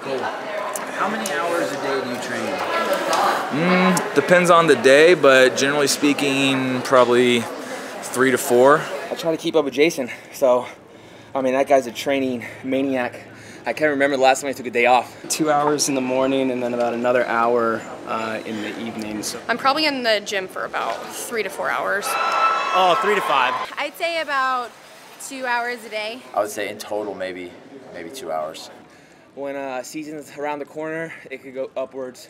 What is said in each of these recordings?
Cool. How many hours a day do you train? Depends on the day, but generally speaking, probably 3 to 4. I try to keep up with Jason, so I mean that guy's a training maniac. I can't remember the last time I took a day off. 2 hours in the morning and then about another hour in the evening. So I'm probably in the gym for about 3 to 4 hours. Oh, 3 to 5. I'd say about 2 hours a day. I would say in total maybe 2 hours. When season's around the corner, it could go upwards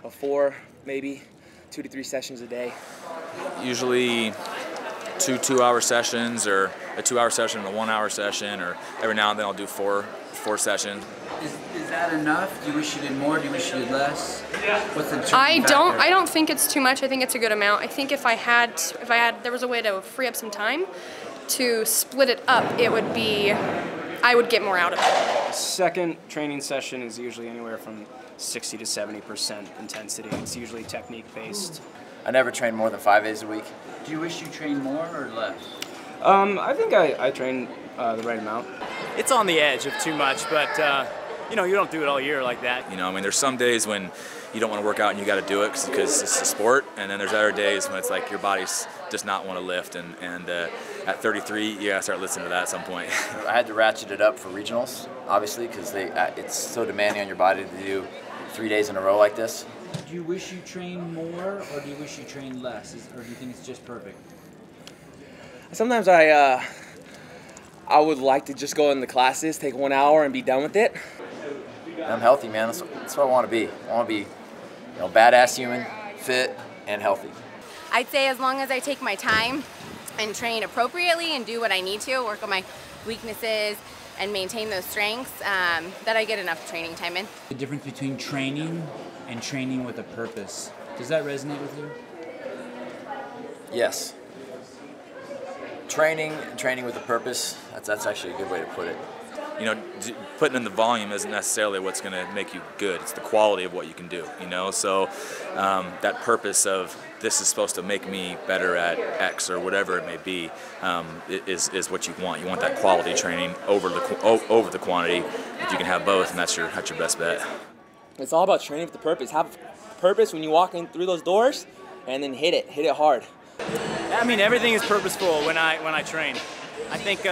of 4, maybe 2 to 3 sessions a day. Usually 2 2-hour sessions, or a 2-hour session and a 1-hour session, or every now and then I'll do 4 sessions. Is that enough? Do you wish you did more? Do you wish you did less? What's the I don't think it's too much. I think it's a good amount. I think if there was a way to free up some time to split it up, I would get more out of it. second training session is usually anywhere from 60 to 70% intensity. It's usually technique based. I never train more than 5 days a week. Do you wish you trained more or less? I think I train the right amount. It's on the edge of too much, but you don't do it all year like that. I mean, there's some days when you don't want to work out and you got to do it because it's a sport, and then there's other days when it's like your body's just not want to lift, and at 33, you gotta start listening to that at some point. I had to ratchet it up for regionals, obviously, because it's so demanding on your body to do 3 days in a row like this. Do you wish you trained more, or do you wish you trained less, or do you think it's just perfect? Sometimes I would like to just go in the classes, take 1 hour, and be done with it. I'm healthy, man. That's what I want to be. I want to be, badass human, fit, and healthy. I'd say as long as I take my time and train appropriately and do what I need to, work on my weaknesses and maintain those strengths, that I get enough training time in. The difference between training and training with a purpose. Does that resonate with you? Yes. Training with a purpose, that's actually a good way to put it. Putting in the volume isn't necessarily what's going to make you good. It's the quality of what you can do, So that purpose of this is supposed to make me better at X or whatever it may be is what you want. You want that quality training over the quantity. If you can have both, and that's your best bet. It's all about training with the purpose. Have purpose when you walk in through those doors, and then hit it hard. I mean, everything is purposeful when I train. I think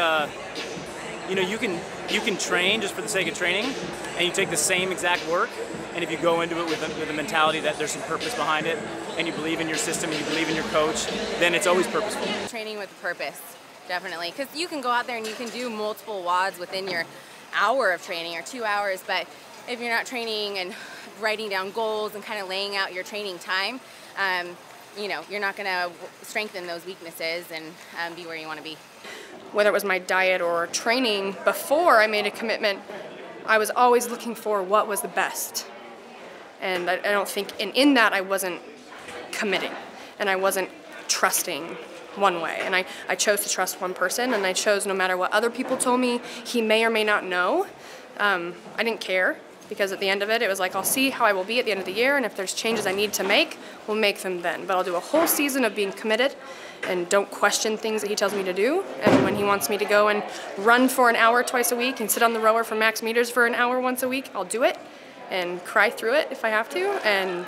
you can train just for the sake of training, and you take the same exact work, and if you go into it with a mentality that there's some purpose behind it, and you believe in your system and you believe in your coach, then it's always purposeful. Training with a purpose, definitely, because you can go out there and you can do multiple WODs within your hour of training or 2 hours, but if you're not training and writing down goals and kind of laying out your training time, you're not going to strengthen those weaknesses and be where you want to be. Whether it was my diet or training, before I made a commitment, I was always looking for what was the best. And I don't think, in that I wasn't committing, and I wasn't trusting one way. And I chose to trust one person, and I chose no matter what other people told me he may or may not know. I didn't care, because at the end of it, it was like, I'll see how I will be at the end of the year, and if there's changes I need to make, we'll make them then. But I'll do a whole season of being committed and don't question things that he tells me to do. And when he wants me to go and run for an hour twice a week and sit on the rower for max meters for an hour once a week, I'll do it and cry through it if I have to, and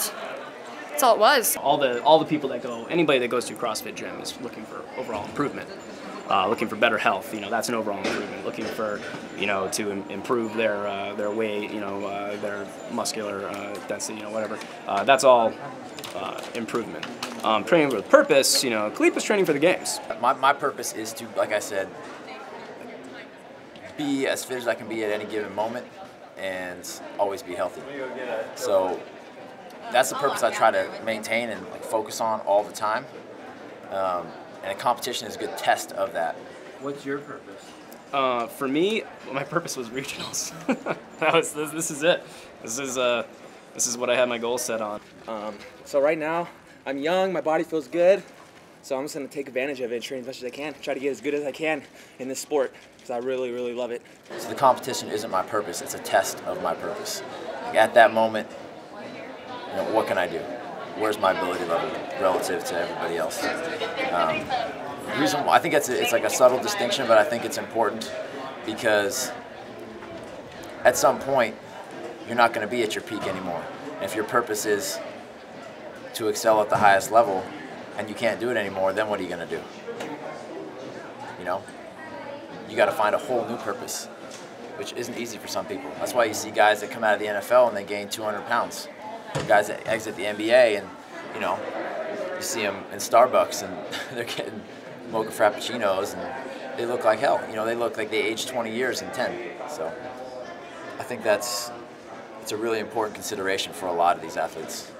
that's all it was. All the people that go, anybody that goes to a CrossFit gym is looking for overall improvement. Looking for better health, that's an overall improvement. Looking for, to improve their weight, their muscular density, whatever. That's all improvement. Training with purpose, Kalipa's training for the games. My purpose is to, like I said, be as fit as I can be at any given moment and always be healthy. So that's the purpose I try to maintain and focus on all the time. And a competition is a good test of that. What's your purpose? For me, my purpose was regionals. This is it. This is what I had my goals set on. So right now, I'm young, my body feels good, so I'm just going to take advantage of it and train as much as I can. Try to get as good as I can in this sport, because I really, really love it. So the competition isn't my purpose, it's a test of my purpose. At that moment, what can I do? Where's my ability level relative to everybody else? The reason why, I think it's like a subtle distinction, but I think it's important because at some point you're not going to be at your peak anymore. And if your purpose is to excel at the highest level and you can't do it anymore, then what are you going to do? You know? You got to find a whole new purpose, which isn't easy for some people. That's why you see guys that come out of the NFL and they gain 200 pounds. Guys that exit the NBA and, you know, you see them in Starbucks and they're getting mocha frappuccinos and they look like hell. You know, they look like they aged 20 years in 10. So I think it's a really important consideration for a lot of these athletes.